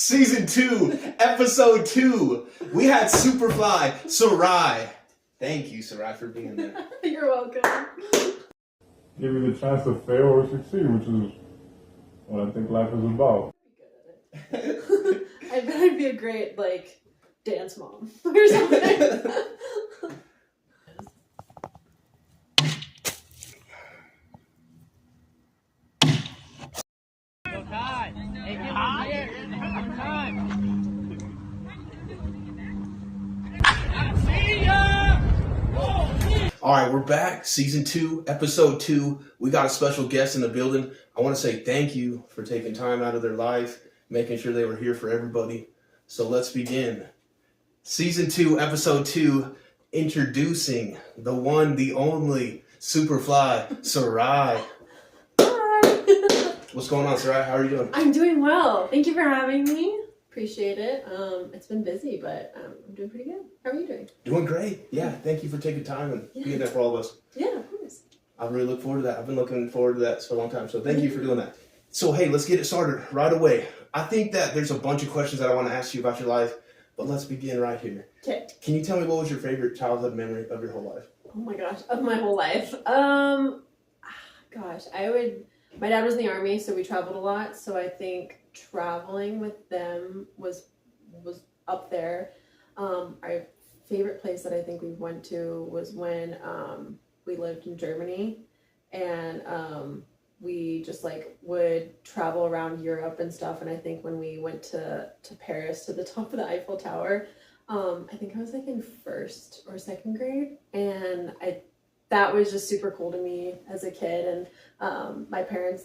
Season 2, Episode 2. We had Superfly, Sarai. Thank you, Sarai, for being there. You're welcome. Give you the chance to fail or succeed, which is what I think life is about. I bet I'd be a great, dance mom or something. All right, we're back. Season 2, Episode 2. We got a special guest in the building. I want to say thank you for taking time out of their life, making sure they were here for everybody. So let's begin. Season 2, Episode 2, introducing the one, the only Superfly, Sarai. Hi. What's going on, Sarai? How are you doing? I'm doing well. Thank you for having me. Appreciate it. It's been busy, but I'm doing pretty good. How are you doing? Doing great. Yeah, thank you for taking time and being there for all of us. Yeah, of course. I really look forward to that. I've been looking forward to that for a long time. So thank you for doing that. So, hey, let's get it started right away. I think that there's a bunch of questions that I want to ask you about your life, but let's begin right here. Okay. Can you tell me what was your favorite childhood memory of your whole life? Oh my gosh, of my whole life. My dad was in the Army, so we traveled a lot. So I think traveling with them was up there. Our favorite place that I think we went to was when we lived in Germany, and we just would travel around Europe and stuff. And I think when we went to Paris, to the top of the Eiffel Tower, I think I was in first or second grade, and that was just super cool to me as a kid. And my parents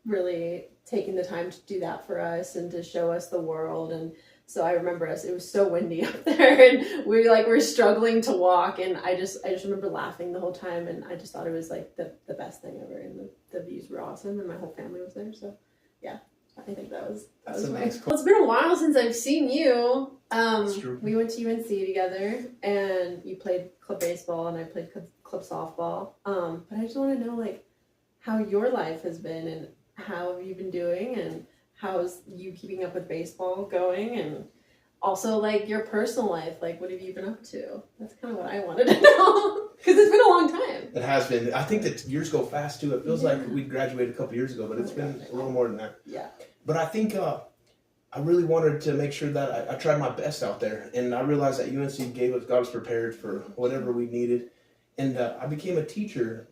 really taking the time to do that for us and to show us the world. And so I remember it was so windy up there, and we were struggling to walk, and I just remember laughing the whole time, and I just thought it was the best thing ever, and the views were awesome, and my whole family was there. So yeah, I think that was nice. Well, it's been a while since I've seen you. That's true. We went to UNC together, and you played club baseball, and I played club softball. But I just want to know how your life has been, and how have you been doing, and how's you keeping up with baseball going, and also your personal life, what have you been up to? That's kind of what I wanted to know, because it's been a long time. It has been. I think that years go fast too. It feels like we graduated a couple years ago, but it's been a little more than that. Yeah. But I think I really wanted to make sure that I tried my best out there, and I realized that UNC got us prepared for whatever we needed, and I became a teacher.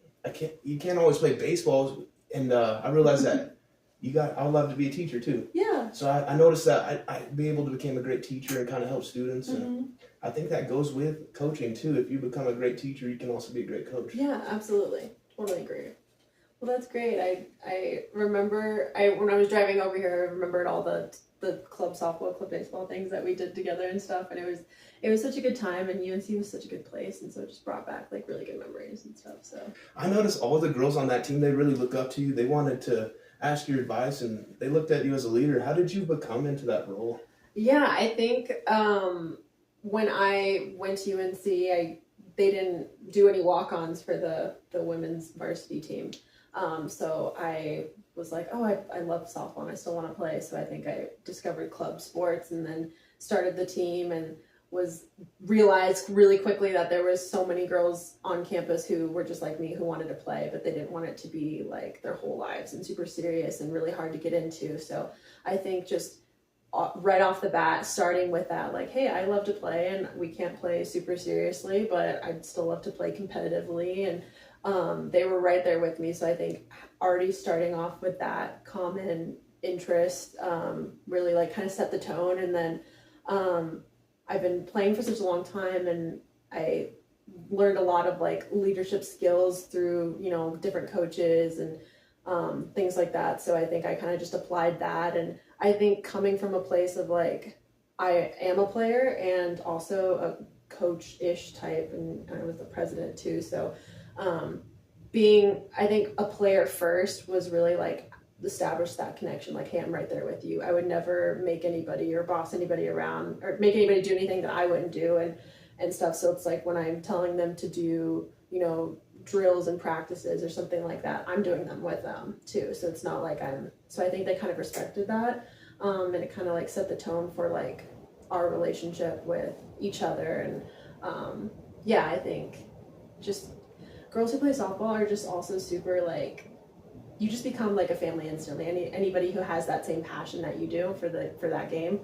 You can't always play baseball, and I realized that I would love to be a teacher too. Yeah. So I noticed that I'd be able to become a great teacher and kind of help students, Mm-hmm. and I think that goes with coaching too. If you become a great teacher, you can also be a great coach. Yeah, absolutely. Totally agree. Well, that's great. I remember when I was driving over here, I remembered all the club softball, club baseball things that we did together and stuff, and it was such a good time, and UNC was such a good place, and so it just brought back really good memories and stuff. So I noticed all the girls on that team, they really look up to you. They wanted to ask your advice, and they looked at you as a leader. How did you become into that role? Yeah, I think when I went to UNC, they didn't do any walk-ons for the women's varsity team. So I was I love softball and I still want to play. So I think I discovered club sports and then started the team, and realized really quickly that there was so many girls on campus who were just like me, who wanted to play, but they didn't want it to be their whole lives and super serious and really hard to get into. So I think just right off the bat, starting with that, hey, I love to play, and we can't play super seriously, but I'd still love to play competitively. And they were right there with me. So I think already starting off with that common interest really kind of set the tone. And then I've been playing for such a long time, and I learned a lot of leadership skills through different coaches and things like that. So I think I kind of just applied that, and I think coming from a place of I am a player and also a coach-ish type, and I was the president too. So being, I think, a player first was really establish that connection. Hey, I'm right there with you. I would never make anybody or boss anybody around or make anybody do anything that I wouldn't do and stuff. So it's when I'm telling them to do, drills and practices or something like that, I'm doing them with them too. So it's not so I think they kind of respected that. and it kind of like set the tone for like our relationship with each other. And yeah, I think just girls who play softball are just also super like, you just become like a family instantly. Anybody who has that same passion that you do for that game,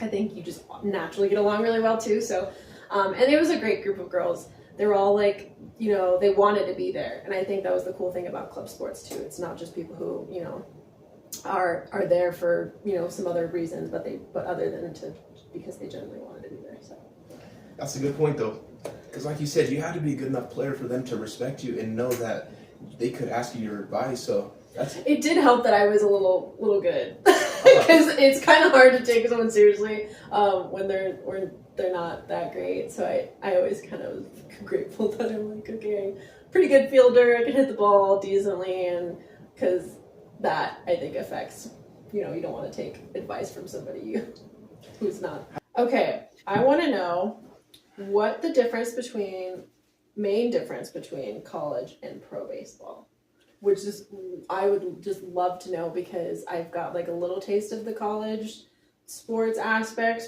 I think you just naturally get along really well too. So, and it was a great group of girls. They were all like, you know, they wanted to be there. And I think that was the cool thing about club sports too. It's not just people who, you know, are there for, you know, some other reasons, but other than because they genuinely wanted to be there. So That's a good point though. Because like you said, you had to be a good enough player for them to respect you and know that they could ask you your advice. So it did help that I was a little good, because it's kind of hard to take someone seriously when they're not that great. So I always kind of was grateful that I'm like, okay, pretty good fielder, I can hit the ball decently, and because that I think affects, you know, you don't want to take advice from somebody who's not. Okay, I want to know what the main difference between college and pro baseball, which is, I would just love to know, because I've got like a little taste of the college sports aspects,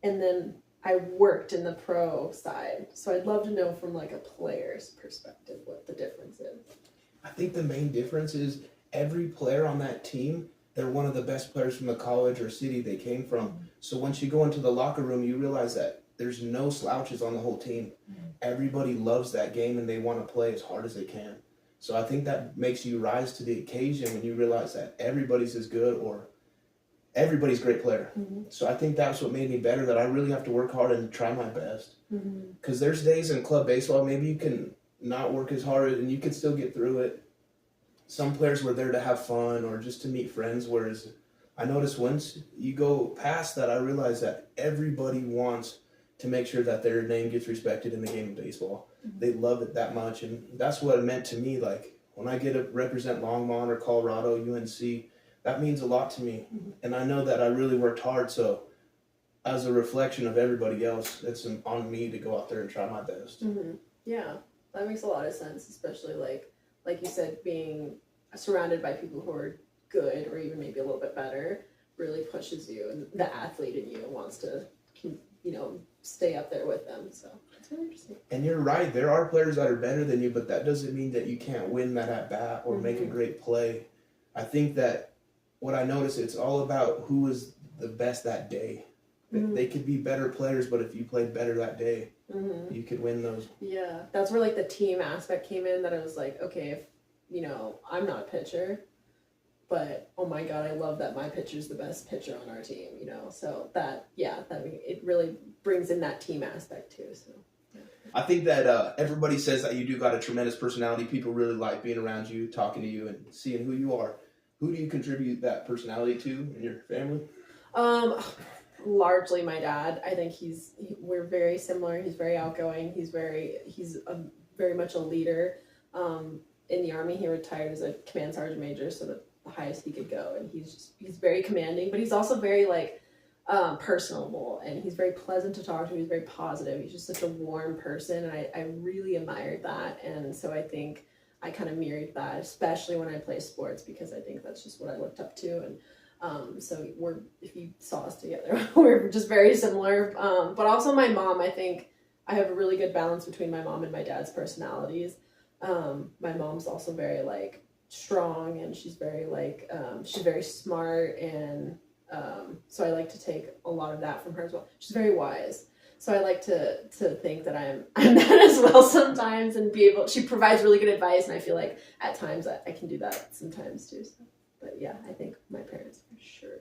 and then I worked in the pro side. So I'd love to know from like a player's perspective what the difference is. I think the main difference is every player on that team, they're one of the best players from the college or city they came from. So once you go into the locker room, you realize that there's no slouches on the whole team. Everybody loves that game and they want to play as hard as they can. So I think that makes you rise to the occasion when you realize that everybody's as good or everybody's a great player. So I think that's what made me better, that I really have to work hard and try my best. Because there's days in club baseball, maybe you can not work as hard and you can still get through it. Some players were there to have fun or just to meet friends, whereas I noticed once you go past that, I realized that everybody wants to make sure that their name gets respected in the game of baseball. They love it that much, and that's what it meant to me. Like, when I get to represent Longmont or Colorado, UNC, that means a lot to me. And I know that I really worked hard, so as a reflection of everybody else, it's on me to go out there and try my best. Yeah, that makes a lot of sense, especially like you said, being surrounded by people who are good or even maybe a little bit better really pushes you, and the athlete in you wants to, you know, stay up there with them. So it's really interesting. And you're right, there are players that are better than you, but that doesn't mean that you can't win that at bat or make a great play. I think that what I noticed, it's all about who is the best that day. They could be better players, but if you played better that day, you could win those. Yeah, that's where like the team aspect came in, that I was like, okay, if, you know, I'm not a pitcher, but oh my God, I love that my pitcher's the best pitcher on our team, you know? So that it really brings in that team aspect too, so. Yeah. I think that everybody says that you do got a tremendous personality. People really like being around you, talking to you, and seeing who you are. Who do you contribute that personality to in your family? Largely my dad. I think we're very similar. He's very outgoing. He's very much a leader. In the Army, he retired as a command sergeant major, so the highest he could go, and he's very commanding, but he's also very like personable, and he's very pleasant to talk to. He's very positive. He's just such a warm person, and I really admired that, and so I think I kind of mirrored that, especially when I play sports, because I think that's just what I looked up to. And so if you saw us together, we're just very similar. But also my mom, I think I have a really good balance between my mom and my dad's personalities. My mom's also very like strong, and she's very like, she's very smart, and so I like to take a lot of that from her as well. She's very wise. So I like to think that I'm that as well sometimes, and she provides really good advice, and I feel like at times I can do that sometimes too. So. But yeah, I think my parents for sure.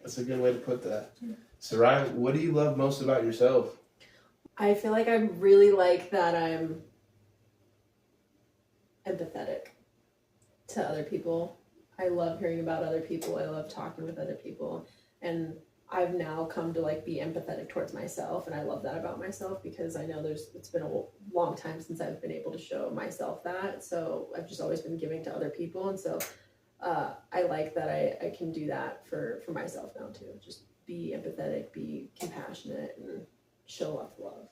That's a good way to put that. Yeah. Sarai, what do you love most about yourself? I feel like I really like that I'm empathetic to other people. I love hearing about other people. I love talking with other people, and I've now come to like be empathetic towards myself, and I love that about myself, because I know it's been a long time since I've been able to show myself that. So I've just always been giving to other people, and so I like that I can do that for myself now too. Just be empathetic, be compassionate, and show off love.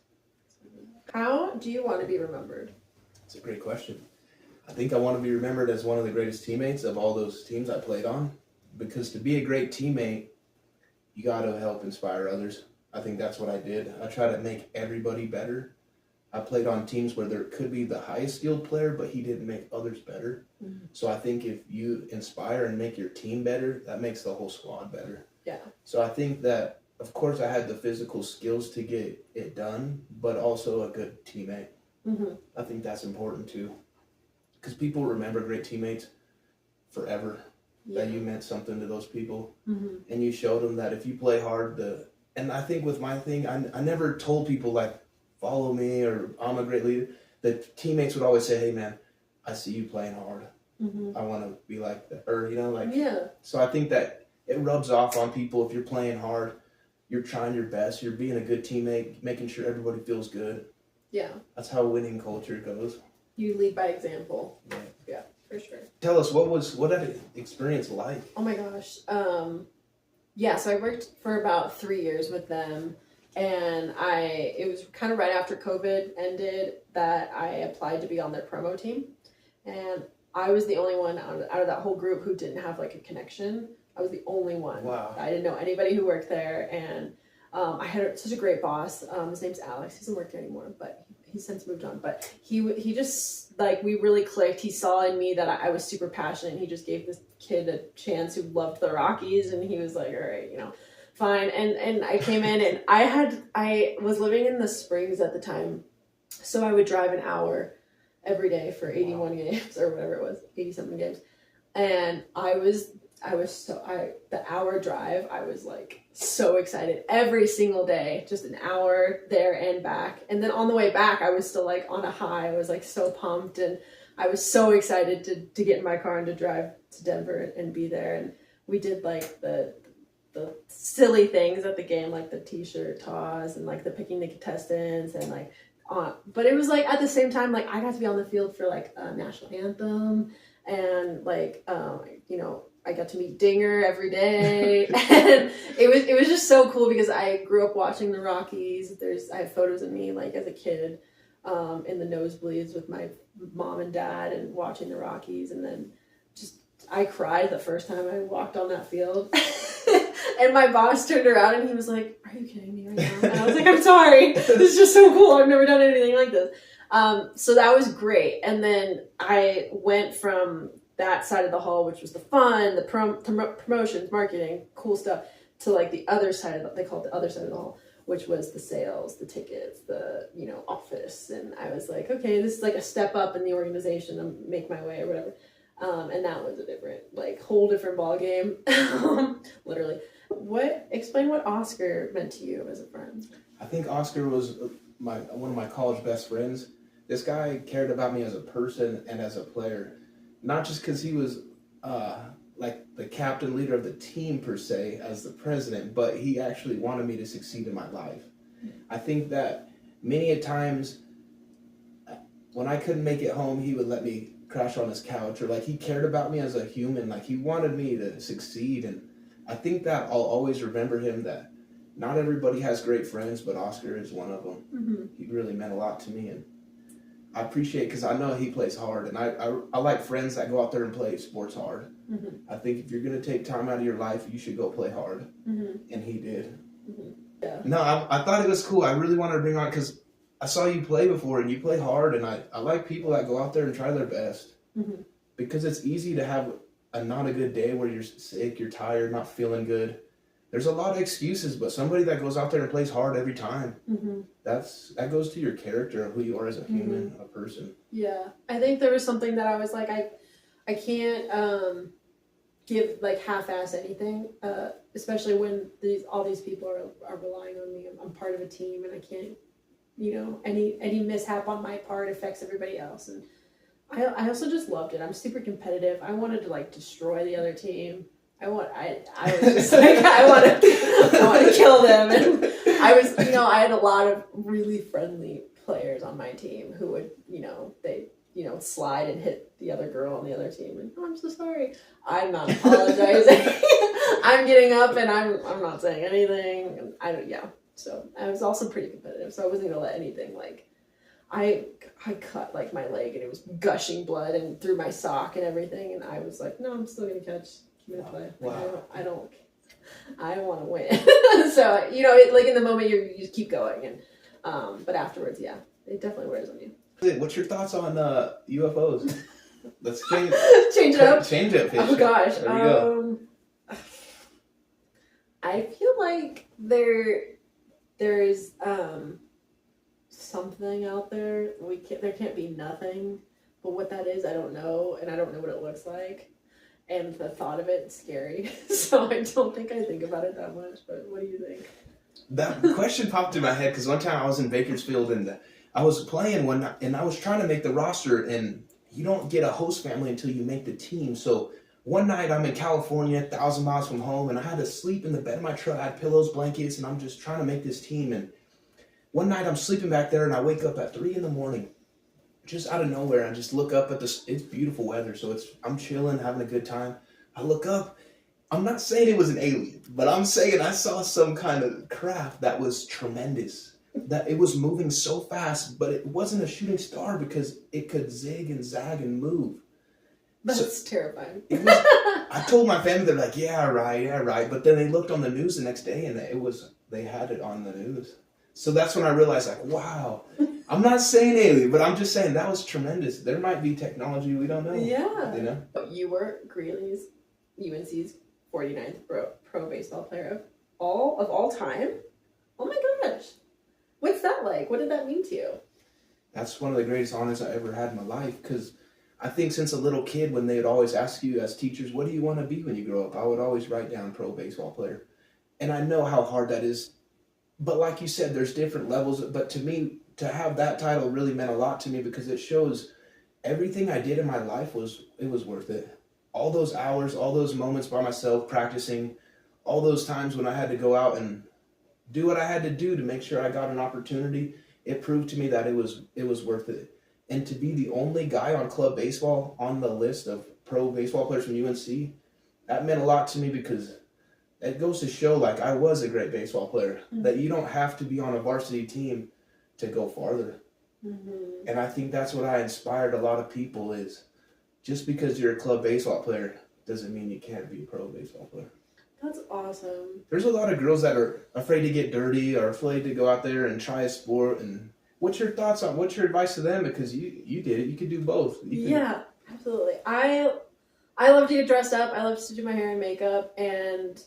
How do you want to be remembered? That's a great question. I think I want to be remembered as one of the greatest teammates of all those teams I played on. because to be a great teammate, you got to help inspire others. I think that's what I did. I try to make everybody better. I played on teams where there could be the highest skilled player, but he didn't make others better. Mm-hmm. So I think if you inspire and make your team better, that makes the whole squad better. Yeah. So I think that, of course, I had the physical skills to get it done, but also a good teammate. Mm-hmm. I think that's important too, because people remember great teammates forever. Yeah. That you meant something to those people, mm-hmm. and you showed them that if you play hard, and I think with my thing, I never told people like, follow me or I'm a great leader. The teammates would always say, hey man, I see you playing hard. Mm-hmm. I want to be like that. Or, yeah. So I think that it rubs off on people. If you're playing hard, you're trying your best, you're being a good teammate, making sure everybody feels good. Yeah. That's how winning culture goes. You lead by example. Yeah. Yeah, for sure. Tell us, what that experience like? Oh my gosh. Yeah, so I worked for about 3 years with them. And it was kind of right after COVID ended that I applied to be on their promo team. And I was the only one out of that whole group who didn't have like a connection. I was the only one. Wow. I didn't know anybody who worked there. And I had such a great boss. His name's Alex. He doesn't work there anymore, but he's since moved on. But he just, like, we really clicked. He saw in me that I was super passionate. He just gave this kid a chance who loved the Rockies. And he was like, all right, fine. And I came in and I was living in the Springs at the time. So I would drive an hour every day for 81 games or whatever it was, 80-something games. And the hour drive, I was like so excited every single day, just an hour there and back. And then on the way back, I was still like on a high. I was like so pumped and I was so excited to get in my car and to drive to Denver and be there. And we did like the silly things at the game, like the t-shirt toss and like the picking the contestants and like but it was like at the same time, like I got to be on the field for like a national anthem and like I got to meet Dinger every day. And it was just so cool because I grew up watching the Rockies. I have photos of me like as a kid in the nosebleeds with my mom and dad and watching the Rockies, and then I cried the first time I walked on that field. And my boss turned around and he was like, are you kidding me right now? And I was like, I'm sorry. This is just so cool. I've never done anything like this. So that was great. And then I went from that side of the hall, which was the fun, the promotions, marketing, cool stuff, to like the other side they call it the other side of the hall, which was the sales, the tickets, the, office. And I was like, okay, this is like a step up in the organization and make my way or whatever. And that was a different, whole different ball game. Literally. Explain what Oscar meant to you as a friend. I think Oscar was one of my college best friends. This guy cared about me as a person and as a player, not just because he was the captain leader of the team per se as the president, but he actually wanted me to succeed in my life. I think that many a times when I couldn't make it home, he would let me crash on his couch, or he cared about me as a human. He wanted me to succeed, and I think that I'll always remember him, that not everybody has great friends, but Oscar is one of them. Mm-hmm. He really meant a lot to me, and I appreciate, because I know he plays hard, and I like friends that go out there and play sports hard. Mm-hmm. I think if you're going to take time out of your life, you should go play hard, mm-hmm. and he did. Mm-hmm. Yeah. No, I thought it was cool. I really wanted to bring on, because I saw you play before, and you play hard, and I like people that go out there and try their best, mm-hmm. because it's easy to have not a good day where you're sick, you're tired, not feeling good. There's a lot of excuses, but somebody that goes out there and plays hard every time, mm-hmm. that goes to your character of who you are as a human, mm-hmm. a person. Yeah, I think there was something that I was like, I can't give half-ass anything, especially when all these people are relying on me. I'm part of a team, and I can't, any mishap on my part affects everybody else. And I also just loved it. I'm super competitive. I wanted to destroy the other team. I was just I want to kill them. And I was, I had a lot of really friendly players on my team who would, they slide and hit the other girl on the other team. And I'm so sorry. I'm not apologizing. I'm getting up and I'm not saying anything. And So I was also pretty competitive. So I wasn't gonna let anything I cut my leg and it was gushing blood and through my sock and everything, and I was like, no, I'm still gonna catch midway. Wow. I want to win. So, you know, like in the moment you just keep going, and but afterwards, yeah, it definitely wears on you. What's your thoughts on UFOs? Let's change Change it up. Change it. Oh gosh. There we go. I feel like there's something out there. There can't be nothing, but what that is, I don't know, and I don't know what it looks like. And the thought of it is scary. So I don't think I think about it that much, but what do you think? That question popped in my head because one time I was in Bakersfield and I was playing one night and I was trying to make the roster, and you don't get a host family until you make the team. So one night I'm in California, 1,000 miles from home, and I had to sleep in the bed of my truck. I had pillows, blankets, and I'm just trying to make this team. And one night I'm sleeping back there and I wake up at 3 a.m, just out of nowhere. I just look up at it's beautiful weather. So I'm chilling, having a good time. I look up. I'm not saying it was an alien, but I'm saying I saw some kind of craft that was tremendous. That it was moving so fast, but it wasn't a shooting star because it could zig and zag and move. That's terrifying. I told my family, they're like, yeah, right. But then they looked on the news the next day and they had it on the news. So that's when I realized, like, wow, I'm not saying alien, but I'm just saying that was tremendous. There might be technology we don't know. Yeah. You know? You were Greeley's, UNC's 49th pro baseball player of all time. Oh my gosh. What's that like? What did that mean to you? That's one of the greatest honors I ever had in my life, because I think since a little kid, when they would always ask you as teachers, what do you want to be when you grow up? I would always write down pro baseball player. And I know how hard that is. But like you said, there's different levels. But to me, to have that title really meant a lot to me because it shows everything I did in my life was worth it. All those hours, all those moments by myself practicing, all those times when I had to go out and do what I had to do to make sure I got an opportunity, it proved to me that it was worth it. And to be the only guy on club baseball on the list of pro baseball players from UNC, that meant a lot to me because it goes to show, like, I was a great baseball player, that you don't have to be on a varsity team to go farther. Mm-hmm. And I think that's what I inspired a lot of people is just because you're a club baseball player doesn't mean you can't be a pro baseball player. That's awesome. There's a lot of girls that are afraid to get dirty or afraid to go out there and try a sport. And what's your advice to them? Because you did it. You could do both. Yeah, absolutely. I love to get dressed up. I love to do my hair and makeup. And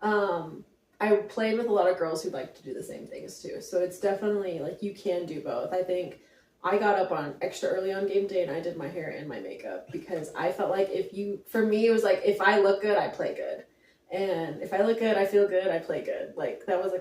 I played with a lot of girls who like to do the same things too. So it's definitely like you can do both. I think I got up on extra early on game day and I did my hair and my makeup because I felt like for me, it was like, if I look good, I play good. And if I look good, I feel good, I play good. Like that was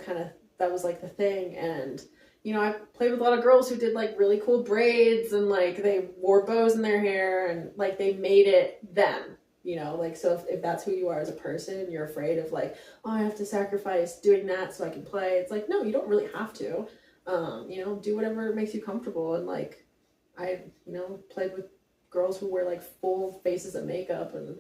like the thing. And, you know, I played with a lot of girls who did like really cool braids and like they wore bows in their hair and like they made it them. You know, like, so if that's who you are as a person, you're afraid of like, oh, I have to sacrifice doing that so I can play. It's like, no, you don't really have to. You know, do whatever makes you comfortable. And like, I, you know, played with girls who wear like full faces of makeup, and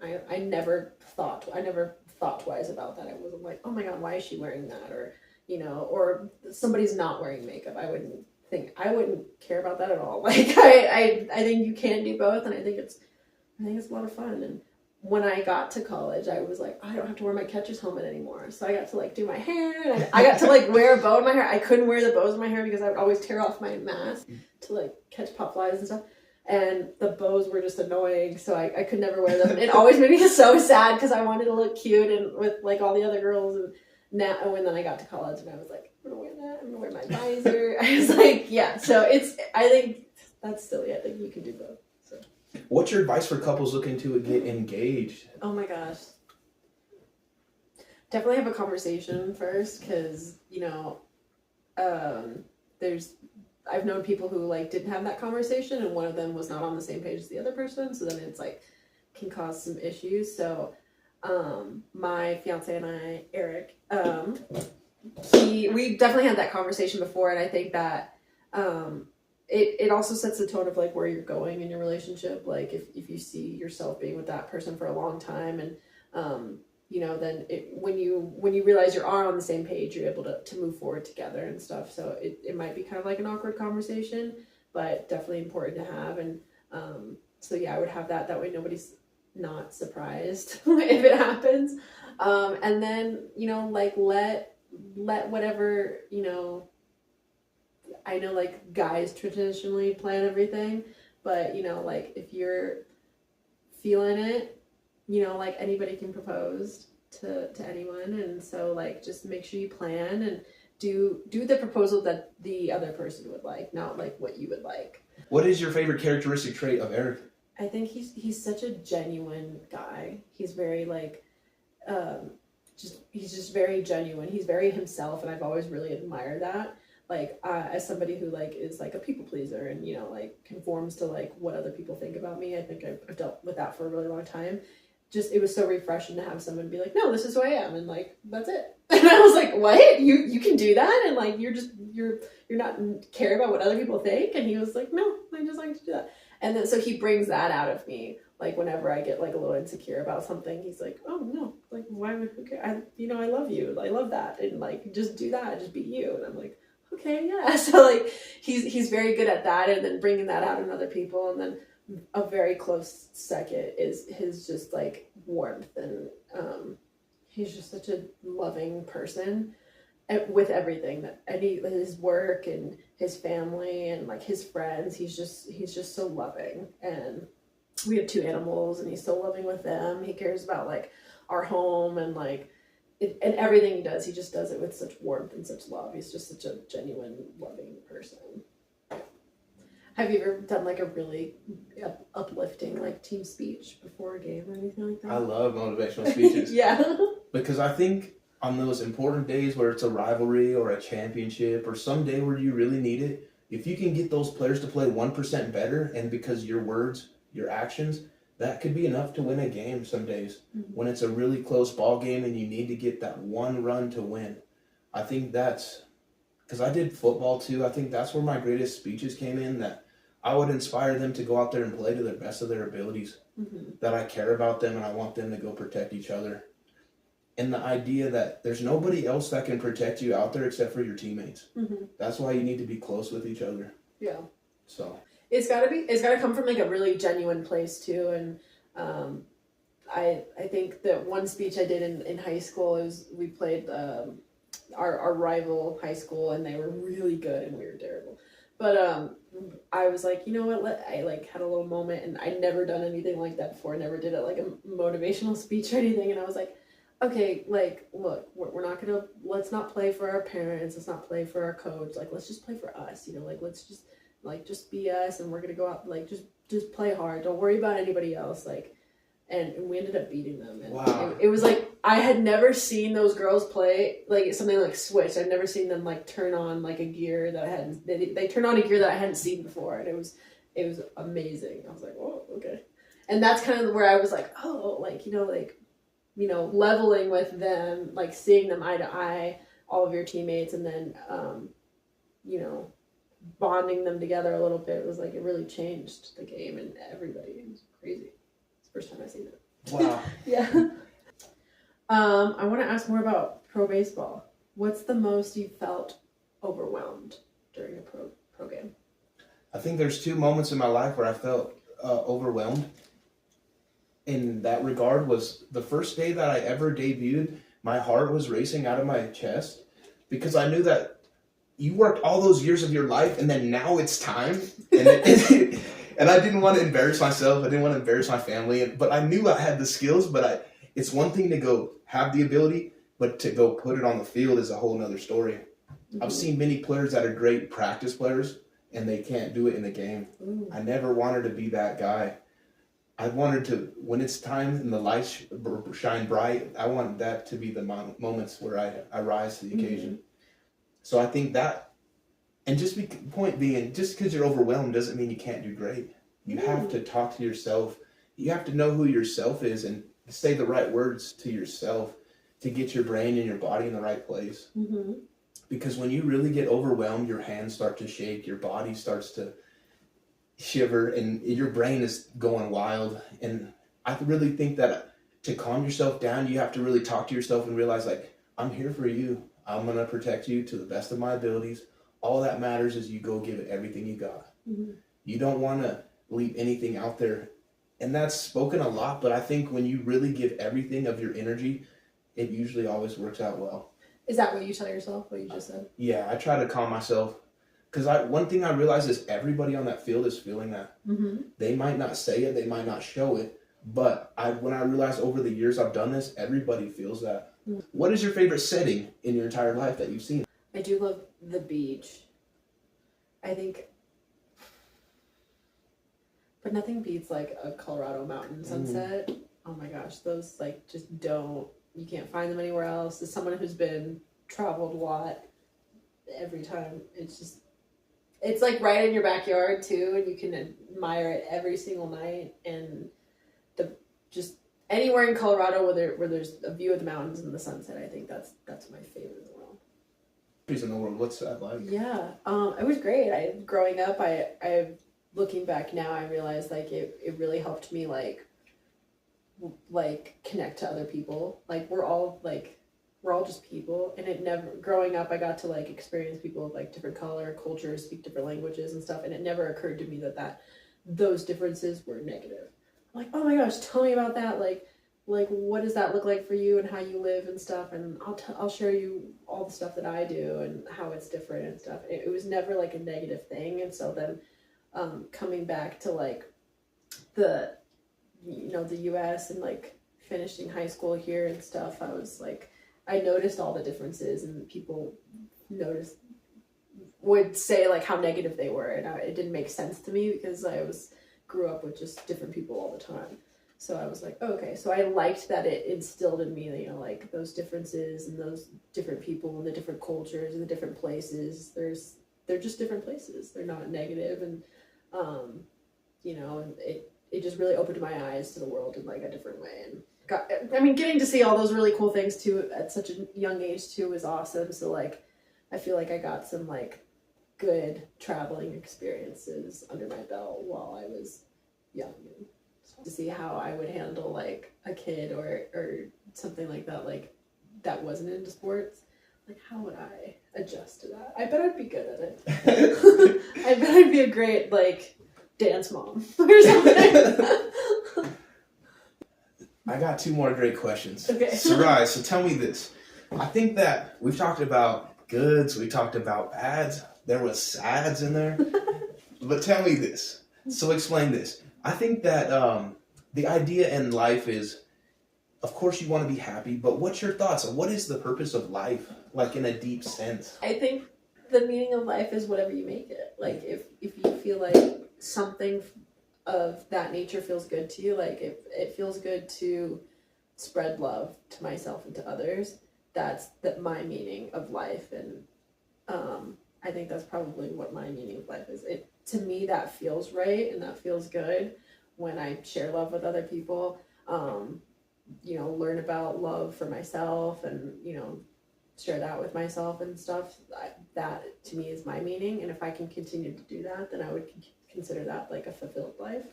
I never thought twice about that. I wasn't like, oh my God, why is she wearing that? Or, you know, or somebody's not wearing makeup. I wouldn't care about that at all. Like, I think you can do both, and I think it's a lot of fun. And when I got to college, I was like, I don't have to wear my catcher's helmet anymore. So I got to like do my hair, and I got to like wear a bow in my hair. I couldn't wear the bows in my hair because I would always tear off my mask to like catch pop flies and stuff. And the bows were just annoying, so I could never wear them. It always made me so sad because I wanted to look cute and with like all the other girls. And then I got to college and I was like, I'm gonna wear that. I'm gonna wear my visor. I was like, yeah. So I think that's silly. I think you can do both. So. What's your advice for couples looking to get engaged? Oh my gosh. Definitely have a conversation first, because, you know, I've known people who like didn't have that conversation and one of them was not on the same page as the other person. So then it's like can cause some issues. So my fiance and I, Eric, we definitely had that conversation before. And I think that it also sets the tone of like where you're going in your relationship. Like if you see yourself being with that person for a long time, and you know, then when you realize you are on the same page, you're able to move forward together and stuff. So it might be kind of like an awkward conversation, but definitely important to have. And so yeah, I would have that. That way nobody's not surprised if it happens. And then, you know, like let whatever, you know, I know like guys traditionally plan everything, but you know, like if you're feeling it, you know, like anybody can propose to anyone. And so like just make sure you plan and do the proposal that the other person would like, not like what you would like. What is your favorite characteristic trait of Eric? I think he's such a genuine guy. He's very like he's just very genuine. He's very himself, and I've always really admired that. Like as somebody who like is like a people pleaser and, you know, like conforms to like what other people think about me. I think I've dealt with that for a really long time. Just it was so refreshing to have someone be like, no, this is who I am, and like that's it. And I was like, what? You can do that, and like you're not care about what other people think. And he was like, no, I just like to do that. And then so he brings that out of me. Like whenever I get like a little insecure about something, he's like, oh no, like why would who care? I love you. I love that, and like just do that, just be you. And I'm like, okay, yeah. So like he's very good at that, and then bringing that out in other people. And then a very close second is his just like warmth, and he's just such a loving person with everything that his work and his family and like his friends. He's just so loving. And we have 2 animals, and he's so loving with them. He cares about like our home and like and everything he does, he just does it with such warmth and such love. He's just such a genuine, loving person. Have you ever done like a really uplifting like team speech before a game or anything like that? I love motivational speeches. Yeah. Because I think on those important days where it's a rivalry or a championship or some day where you really need it, if you can get those players to play 1% better, and because your words, your actions, that could be enough to win a game some days. Mm-hmm. When it's a really close ball game and you need to get that one run to win. I think that's, because I did football too, I think that's where my greatest speeches came in, that I would inspire them to go out there and play to the best of their abilities, mm-hmm. that I care about them and I want them to go protect each other. And the idea that there's nobody else that can protect you out there except for your teammates. Mm-hmm. That's why you need to be close with each other. Yeah. So it's gotta come from like a really genuine place too. And I think that one speech I did in high school is we played our rival high school, and they were really good and we were terrible. But I was like, you know what? I like had a little moment, and I'd never done anything like that before. I never did it like a motivational speech or anything. And I was like, okay, like, look, we're not gonna, let's not play for our parents. Let's not play for our coach. Like, let's just play for us. You know, like let's just be us, and we're gonna go out like just play hard. Don't worry about anybody else. Like, and we ended up beating them. And wow. It was like I had never seen those girls play like something like Switch. I'd never seen them like turn on like a gear that I hadn't. They turned on a gear that I hadn't seen before, and it was amazing. I was like, oh, okay. And that's kind of where I was like, oh, like leveling with them, like seeing them eye to eye, all of your teammates, and then bonding them together a little bit was like it really changed the game and everybody. It was crazy. First time I seen it. Wow. Yeah. I want to ask more about pro baseball. What's the most you felt overwhelmed during a pro game? I think there's 2 moments in my life where I felt overwhelmed. In that regard was the first day that I ever debuted. My heart was racing out of my chest because I knew that you worked all those years of your life, and then now it's time. And I didn't want to embarrass myself. I didn't want to embarrass my family. But I knew I had the skills. But it's one thing to go have the ability, but to go put it on the field is a whole nother story. Mm-hmm. I've seen many players that are great practice players, and they can't do it in the game. Ooh. I never wanted to be that guy. I wanted to, when it's time and the lights shine bright, I want that to be the moments where I rise to the occasion. Mm-hmm. So I think that, and point being, just because you're overwhelmed doesn't mean you can't do great. You have to talk to yourself. You have to know who yourself is and say the right words to yourself to get your brain and your body in the right place. Mm-hmm. Because when you really get overwhelmed, your hands start to shake, your body starts to shiver, and your brain is going wild. And I really think that to calm yourself down, you have to really talk to yourself and realize, like, I'm here for you. I'm going to protect you to the best of my abilities. All that matters is you go give it everything you got. Mm-hmm. You don't want to leave anything out there And that's spoken a lot, but I think when you really give everything of your energy, it usually always works out well. Is that what you tell yourself, what you just said? Yeah, I try to calm myself. Because one thing I realize is everybody on that field is feeling that. Mm-hmm. They might not say it, they might not show it, but when I realized over the years I've done this, everybody feels that. Mm-hmm. What is your favorite setting in your entire life that you've seen? I do love the beach. I think, but nothing beats like a Colorado mountain sunset. Mm-hmm. Oh my gosh, those like just you can't find them anywhere else. As someone who's traveled a lot, every time it's like right in your backyard too, and you can admire it every single night. And just anywhere in Colorado where there's a view of the mountains and the sunset, I think that's my favorite in the world. In the world, what's that like? Yeah, it was great. Growing up, I looking back now, I realized like it really helped me like connect to other people. Like we're all just people, and growing up I got to like experience people of like different color, cultures, speak different languages and stuff, and it never occurred to me that those differences were negative. I'm like, oh my gosh, tell me about that, like what does that look like for you and how you live and stuff, and I'll share you all the stuff that I do and how it's different and stuff. It was never like a negative thing. And so then coming back to like the US and like finishing high school here and stuff, I noticed all the differences, and people would say like how negative they were, and it didn't make sense to me because I grew up with just different people all the time. So I was like, oh, okay. So I liked that it instilled in me, like those differences and those different people and the different cultures and the different places. They're just different places. They're not negative, and it just really opened my eyes to the world in like a different way. And getting to see all those really cool things too at such a young age too was awesome. So like, I feel like I got some like good traveling experiences under my belt while I was young, and to see how I would handle like a kid or something like that wasn't into sports. Like, how would I adjust to that? I bet I'd be good at it. I bet I'd be a great like dance mom or something. I got two more great questions. Okay. Sarai, so tell me this. I think that we've talked about goods, we talked about bads, there was sads in there. But tell me this. So explain this. I think that the idea in life is, of course you want to be happy, but what's your thoughts on what is the purpose of life, like in a deep sense? I think the meaning of life is whatever you make it. Like if you feel like something of that nature feels good to you, like if it feels good to spread love to myself and to others, that's my meaning of life. And I think that's probably what my meaning of life is. To me, that feels right and that feels good when I share love with other people, learn about love for myself and, share that with myself and stuff. That to me is my meaning. And if I can continue to do that, then I would consider that like a fulfilled life.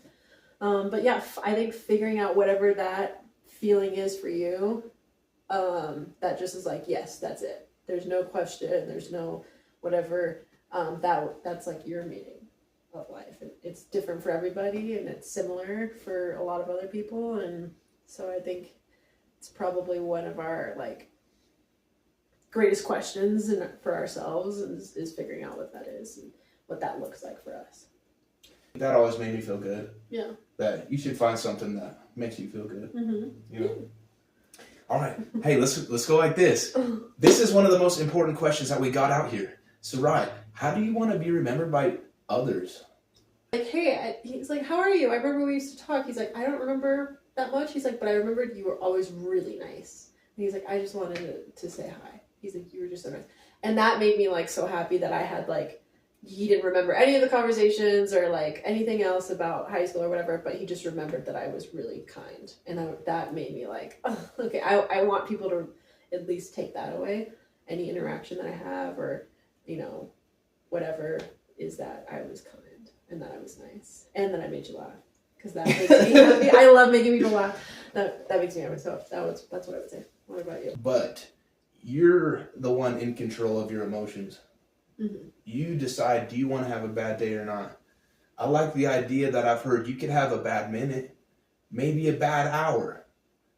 But yeah, I think figuring out whatever that feeling is for you, that just is like, yes, that's it. There's no question. There's no whatever. That's like your meaning of life. It's different for everybody, and it's similar for a lot of other people. And so I think it's probably one of our like greatest questions for ourselves is figuring out what that is and what that looks like for us. That always made me feel good. Yeah. That you should find something that makes you feel good. Mm-hmm. All right. Hey, let's go like this. This is one of the most important questions that we got out here. Sarai, how do you want to be remembered by others? Like, hey, he's like, how are you? I remember we used to talk. He's like, I don't remember that much. He's like, but I remembered you were always really nice. And he's like, I just wanted to say hi. He's like, you were just so nice. And that made me like so happy that I had like, he didn't remember any of the conversations or like anything else about high school or whatever, but he just remembered that I was really kind. And that made me like, oh, okay, I want people to at least take that away. Any interaction that I have or, whatever, is that I was kind and that I was nice and that I made you laugh. Because that makes me happy. I love making people laugh. That makes me happy. So that's what I would say. What about you? But you're the one in control of your emotions. Mm-hmm. You decide, do you want to have a bad day or not? I like the idea that I've heard you could have a bad minute, maybe a bad hour,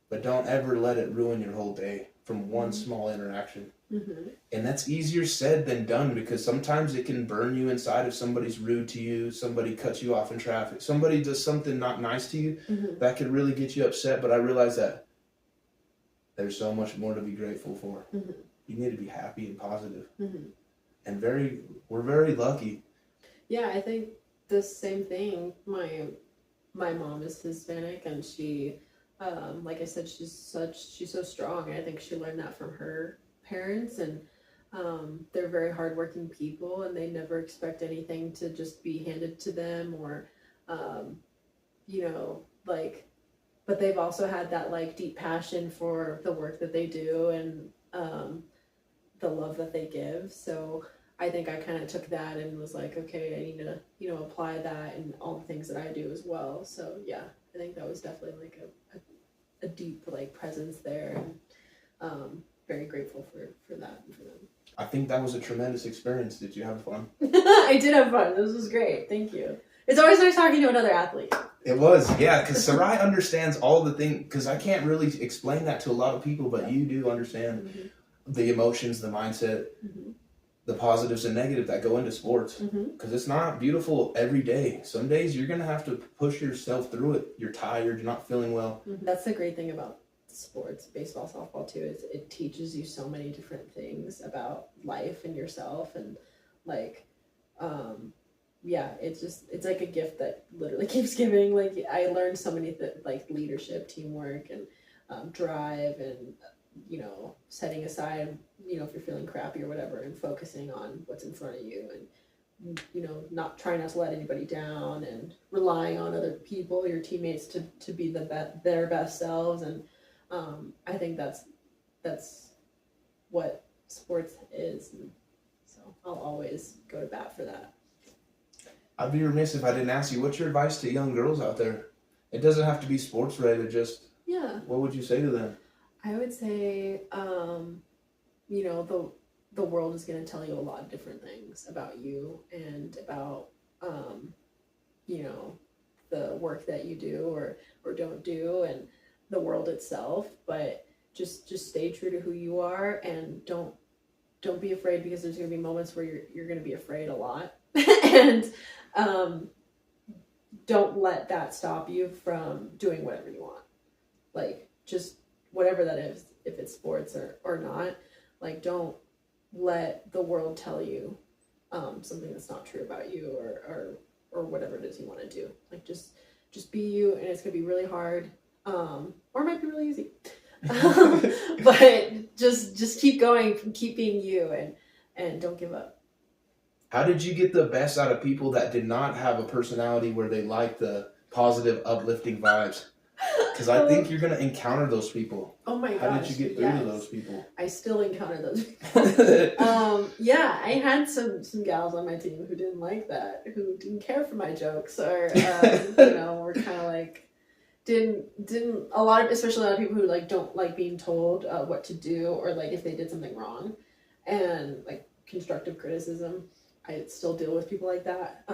but don't ever let it ruin your whole day from one small interaction. Mm-hmm. And that's easier said than done, because sometimes it can burn you inside if somebody's rude to you, somebody cuts you off in traffic, somebody does something not nice to you, that could really get you upset. But I realize that there's so much more to be grateful for. You need to be happy and positive. And we're very lucky. Yeah, I think the same thing. My mom is Hispanic, and she, like I said, she's so strong. I think she learned that from her parents, and they're very hardworking people, and they never expect anything to just be handed to them, or but they've also had that like deep passion for the work that they do, and the love that they give. So I think I kind of took that and was like, okay, I need to apply that in all the things that I do as well. So yeah, I think that was definitely like a deep like presence there, and very grateful for that and for them. I think that was a tremendous experience. Did you have fun? I did have fun. This was great. Thank you. It's always nice talking to another athlete. It was, yeah, because Sarai understands all the things, because I can't really explain that to a lot of people, but you do understand the emotions, the mindset, the positives and negatives that go into sports, because it's not beautiful every day. Some days you're going to have to push yourself through it. You're tired, you're not feeling well. That's the great thing about sports, baseball, softball too, is it teaches you so many different things about life and yourself, and like it's like a gift that literally keeps giving. Like I learned so many like leadership, teamwork, and drive, and setting aside, if you're feeling crappy or whatever, and focusing on what's in front of you, and not trying not to let anybody down, and relying on other people, your teammates, to be their best selves. And I think that's what sports is, and so I'll always go to bat for that. I'd be remiss if I didn't ask you, what's your advice to young girls out there? It doesn't have to be sports related, just what would you say to them? I would say, the world is going to tell you a lot of different things about you, and about, the work that you do or don't do, and the world itself. But just stay true to who you are, and don't be afraid, because there's going to be moments where you're going to be afraid a lot. And don't let that stop you from doing whatever you want. Like, just whatever that is, if it's sports or not, like, don't let the world tell you something that's not true about you, or whatever it is you want to do. Like, just be you, and it's gonna be really hard, or it might be really easy. But just keep going, keep being you, and don't give up. How did you get the best out of people that did not have a personality where they like the positive, uplifting vibes? Because I think you're going to encounter those people. Oh my gosh. How did you get through to those people? I still encounter those people. Yeah, I had some gals on my team who didn't like that, who didn't care for my jokes, or were kind of like didn't especially a lot of people who like don't like being told what to do, or like if they did something wrong, and like constructive criticism. I still deal with people like that,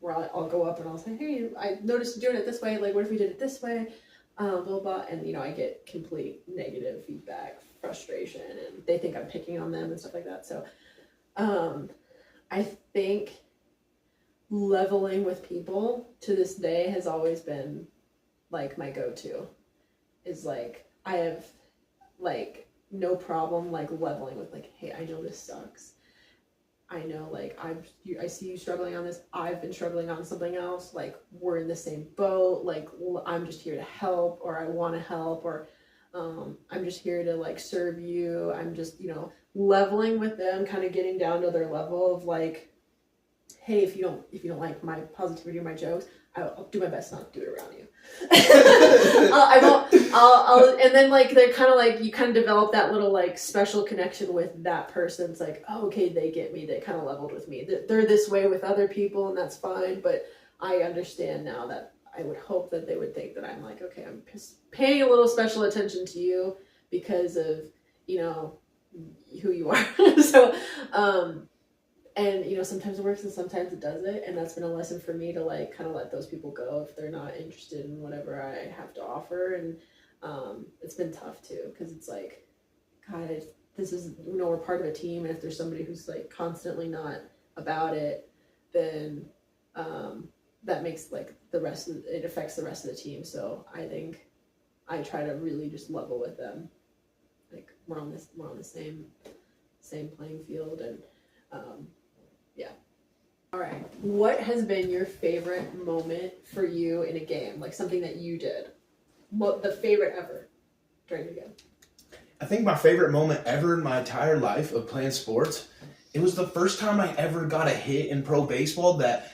where I'll go up and I'll say, hey, I noticed you doing it this way. Like, what if we did it this way? Blah, blah. And, I get complete negative feedback, frustration, and they think I'm picking on them and stuff like that. So I think leveling with people to this day has always been, like, my go-to. Is, like, I have, like, no problem, like, leveling with, like, hey, I know this sucks. I know, like, I see you struggling on this. I've been struggling on something else. Like, we're in the same boat. Like, I'm just here to help, or I want to help, or I'm just here to, like, serve you. I'm just, leveling with them, kind of getting down to their level of, like, hey, if you don't like my positivity or my jokes, I'll do my best not to do it around you. I'll and then, like, they're kind of like, you kind of develop that little, like, special connection with that person. It's like, oh, okay, they get me. They kind of leveled with me. They're this way with other people, and that's fine. But I understand now that I would hope that they would think that I'm like, okay, I'm paying a little special attention to you because of, who you are. So, And, you know, sometimes it works and sometimes it doesn't. And that's been a lesson for me to like kind of let those people go if they're not interested in whatever I have to offer. And it's been tough too, because it's like, God, this is, you know, we're part of a team. And if there's somebody who's like constantly not about it, then that makes like it affects the rest of the team. So I think I try to really just level with them. Like we're on the same playing field. And yeah. All right. What has been your favorite moment for you in a game? Like something that you did? What the favorite ever during the game? I think my favorite moment ever in my entire life of playing sports, it was the first time I ever got a hit in pro baseball that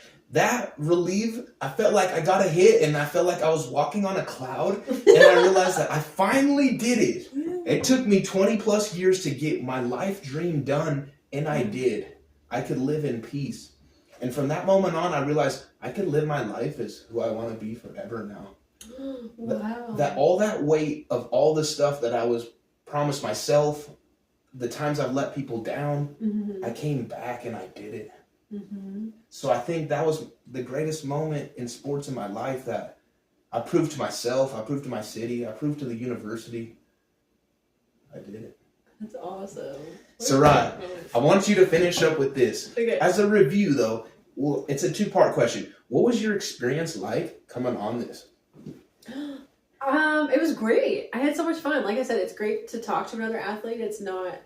relief. I felt like I got a hit and I felt like I was walking on a cloud, and I realized that I finally did it. It took me 20 plus years to get my life dream done, and I did. I could live in peace. And from that moment on, I realized I could live my life as who I want to be forever now. Wow. That all that weight of all the stuff that I was promised myself, the times I've let people down, Mm-hmm. I came back and I did it. Mm-hmm. So I think that was the greatest moment in sports in my life, that I proved to myself, I proved to my city, I proved to the university. I did it. That's awesome. Sarai, I want you to finish up with this. Okay. As a review though, well, it's a two-part question. What was your experience like coming on this? It was great. I had so much fun. Like I said, it's great to talk to another athlete. It's not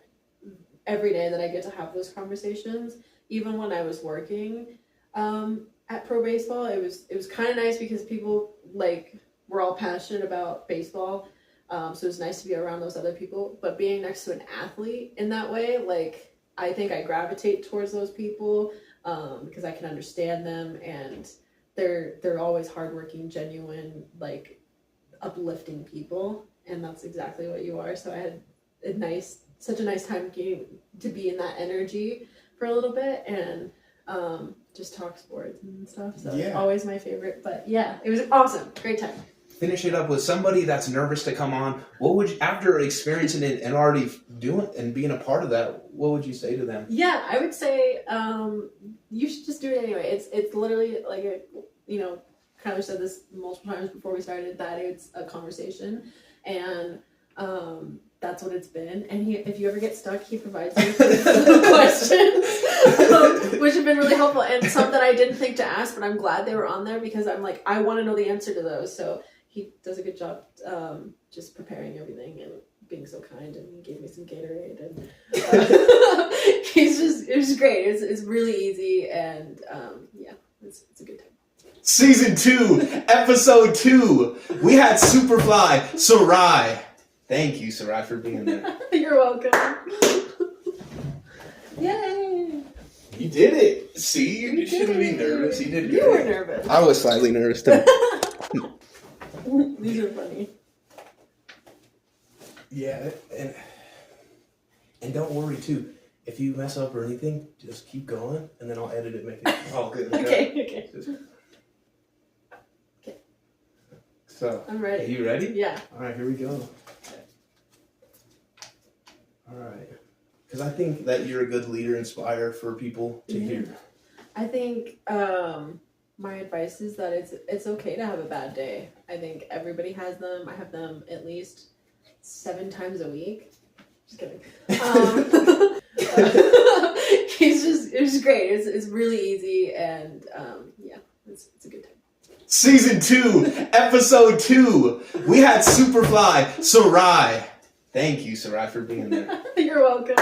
every day that I get to have those conversations. Even when I was working at pro baseball, it was kind of nice because people like were all passionate about baseball. So it was nice to be around those other people. But being next to an athlete in that way, like I think I gravitate towards those people because I can understand them, and they're always hardworking, genuine, like uplifting people, and that's exactly what you are. So I had such a nice time getting to be in that energy for a little bit and just talk sports and stuff. So Yeah. It's always my favorite. But yeah, it was awesome. Great time. Finish it up with somebody that's nervous to come on. What would you, after experiencing it and already doing and being a part of that, what would you say to them? Yeah, I would say you should just do it anyway. It's literally like Kyler said this multiple times before we started, that it's a conversation, and that's what it's been. And if you ever get stuck, he provides you with questions, which have been really helpful, and some that I didn't think to ask, but I'm glad they were on there because I'm like, I want to know the answer to those. So he does a good job just preparing everything and being so kind, and he gave me some Gatorade, and it was great. It's really easy, and yeah, it's a good time. Season 2, episode 2. We had Superfly, Sarai. Thank you, Sarai, for being there. You're welcome. Yay! You did it. See, you shouldn't be nervous. You did good. You were nervous. I was slightly nervous too. These are funny. Yeah, and don't worry too. If you mess up or anything, just keep going, and then I'll edit it, make it all good. Okay. Just... So, I'm ready. Are you ready? Yeah. All right, here we go. All right. Because I think that you're a good leader, inspire for people to hear. I think my advice is that it's okay to have a bad day. I think everybody has them. I have them at least 7 times a week. Just kidding. It was great. It's really easy, and yeah, it's a good time. Season 2, episode 2. We had Superfly, Sarai. Thank you, Sarai, for being there. You're welcome.